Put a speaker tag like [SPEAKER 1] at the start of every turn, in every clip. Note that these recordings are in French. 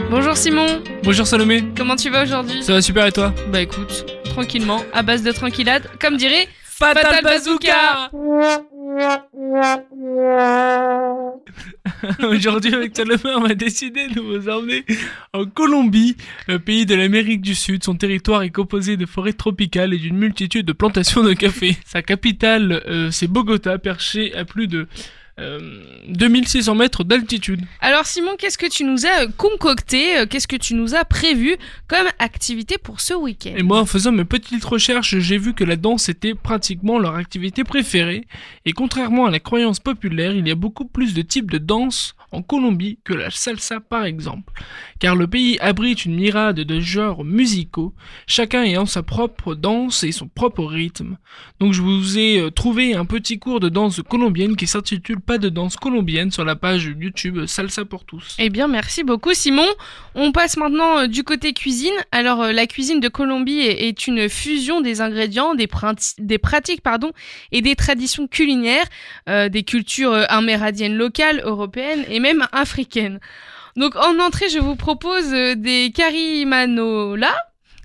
[SPEAKER 1] Bonjour Simon,
[SPEAKER 2] Bonjour Salomé,
[SPEAKER 1] comment tu vas aujourd'hui?
[SPEAKER 2] ça va super et toi?
[SPEAKER 1] Bah écoute, tranquillement, à base de tranquillade, comme dirait
[SPEAKER 2] Fatal Bazooka. Aujourd'hui avec Salomé on va décider de vous emmener en Colombie, pays de l'Amérique du Sud. Son territoire est composé de forêts tropicales et d'une multitude de plantations de café. Sa capitale c'est Bogota, perchée à plus de 2600 mètres d'altitude.
[SPEAKER 1] Alors Simon, qu'est-ce que tu nous as concocté, qu'est-ce que tu nous as prévu comme activité pour ce week-end?
[SPEAKER 2] Et moi, en faisant mes petites recherches, j'ai vu que la danse était pratiquement leur activité préférée. Et contrairement à la croyance populaire, il y a beaucoup plus de types de danse en Colombie que la salsa par exemple. Car le pays abrite une myriade de genres musicaux, chacun ayant sa propre danse et son propre rythme. Donc je vous ai trouvé un petit cours de danse colombienne qui s'intitule Pas de danse colombienne sur la page YouTube Salsa pour tous.
[SPEAKER 1] Eh bien, merci beaucoup Simon. On passe maintenant du côté cuisine. Alors, la cuisine de Colombie est une fusion des ingrédients, des pratiques et des traditions culinaires, des cultures amérindiennes locales, européennes et même africaines. Donc, en entrée, je vous propose des carimanola.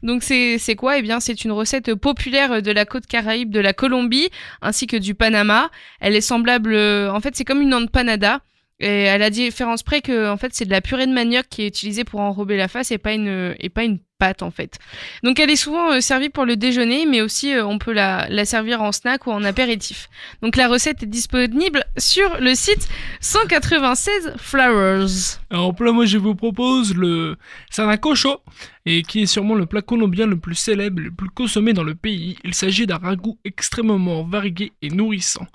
[SPEAKER 1] Donc c'est quoi? Eh bien c'est une recette populaire de la côte caraïbe de la Colombie ainsi que du Panama. Elle est semblable, en fait c'est comme une empanada. Et à la différence près que en fait c'est de la purée de manioc qui est utilisée pour enrober la face et pas une pâte en fait. Donc elle est souvent servie pour le déjeuner, mais aussi on peut la servir en snack ou en apéritif. Donc la recette est disponible sur le site 196 Flowers.
[SPEAKER 2] Alors en plat, moi je vous propose le sancocho, et qui est sûrement le plat colombien le plus célèbre, le plus consommé dans le pays. Il s'agit d'un ragoût extrêmement varié et nourrissant.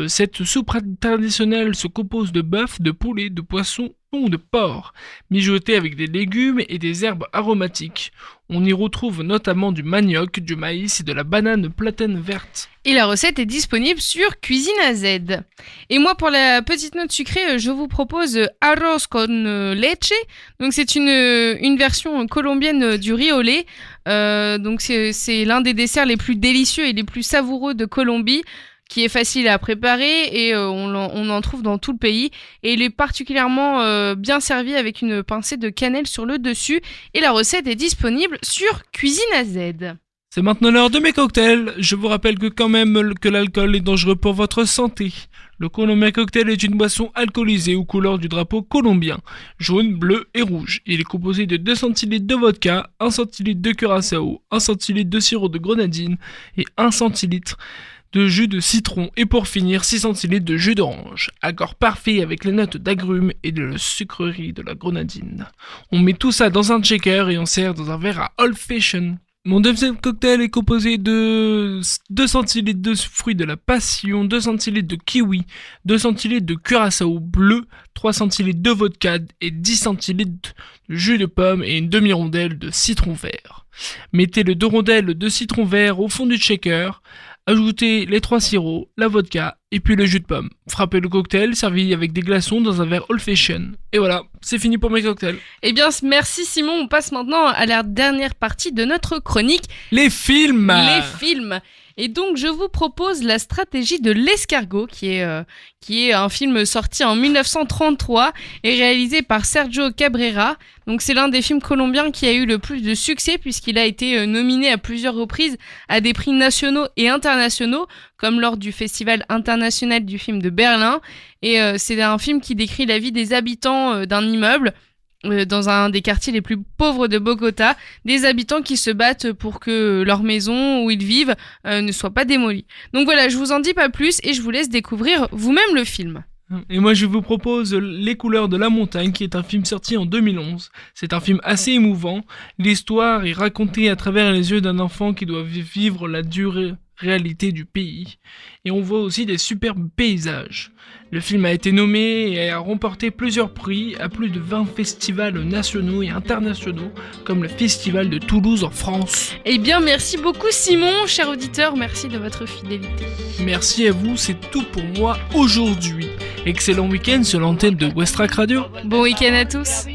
[SPEAKER 2] Cette soupe traditionnelle se compose de bœuf, de poulet, de poisson ou de porc, mijoté avec des légumes et des herbes aromatiques. On y retrouve notamment du manioc, du maïs et de la banane platane verte.
[SPEAKER 1] Et la recette est disponible sur Cuisine à Z. Et moi, pour la petite note sucrée, je vous propose arroz con leche. Donc, c'est une version colombienne du riz au lait. Donc, c'est l'un des desserts les plus délicieux et les plus savoureux de Colombie, qui est facile à préparer et on en trouve dans tout le pays. Et il est particulièrement bien servi avec une pincée de cannelle sur le dessus. Et la recette est disponible sur Cuisine à Z.
[SPEAKER 2] C'est maintenant l'heure de mes cocktails. Je vous rappelle que l'alcool est dangereux pour votre santé. Le Colombia Cocktail est une boisson alcoolisée aux couleurs du drapeau colombien, jaune, bleu et rouge. Il est composé de 2 centilitres de vodka, 1 centilitre de curaçao, 1 centilitre de sirop de grenadine et 1 centilitre de jus de citron et pour finir 6 centilitres de jus d'orange. Accord parfait avec les notes d'agrumes et de la sucrerie de la grenadine. On met tout ça dans un shaker et on sert dans un verre à Old Fashion. Mon deuxième cocktail est composé de 2 centilitres de fruits de la passion, 2 centilitres de kiwi, 2 centilitres de curaçao bleu, 3 centilitres de vodka et 10 centilitres de jus de pomme et une demi-rondelle de citron vert. Mettez les 2 rondelles de citron vert au fond du shaker, ajoutez les 3 sirops, la vodka et puis le jus de pomme. Frappez le cocktail, servi avec des glaçons dans un verre Old Fashion. Et voilà, c'est fini pour mes cocktails.
[SPEAKER 1] Eh bien, merci Simon. On passe maintenant à la dernière partie de notre chronique.
[SPEAKER 2] Les films.
[SPEAKER 1] Et donc, je vous propose La stratégie de l'escargot, qui est un film sorti en 1933 et réalisé par Sergio Cabrera. Donc, c'est l'un des films colombiens qui a eu le plus de succès puisqu'il a été nominé à plusieurs reprises à des prix nationaux et internationaux, comme lors du Festival international du film de Berlin. Et c'est un film qui décrit la vie des habitants d'un immeuble dans un des quartiers les plus pauvres de Bogota, des habitants qui se battent pour que leur maison où ils vivent ne soit pas démolie. Donc voilà, je vous en dis pas plus et je vous laisse découvrir vous-même le film.
[SPEAKER 2] Et moi je vous propose Les couleurs de la montagne, qui est un film sorti en 2011. C'est un film assez émouvant. L'histoire est racontée à travers les yeux d'un enfant qui doit vivre la dure réalité du pays. Et on voit aussi des superbes paysages. Le film a été nommé et a remporté plusieurs prix à plus de 20 festivals nationaux et internationaux, comme le Festival de Toulouse en France.
[SPEAKER 1] Eh bien, merci beaucoup Simon, cher auditeur, merci de votre fidélité.
[SPEAKER 2] Merci à vous, c'est tout pour moi aujourd'hui. Excellent week-end sur l'antenne de Westrack Radio.
[SPEAKER 1] Bon week-end à tous.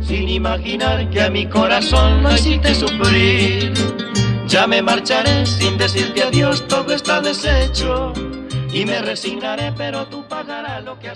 [SPEAKER 3] Sin imaginar que a mi corazón lo hiciste sufrir. Ya me marcharé sin decirte adiós, todo está deshecho y me resignaré, pero tú pagarás lo que has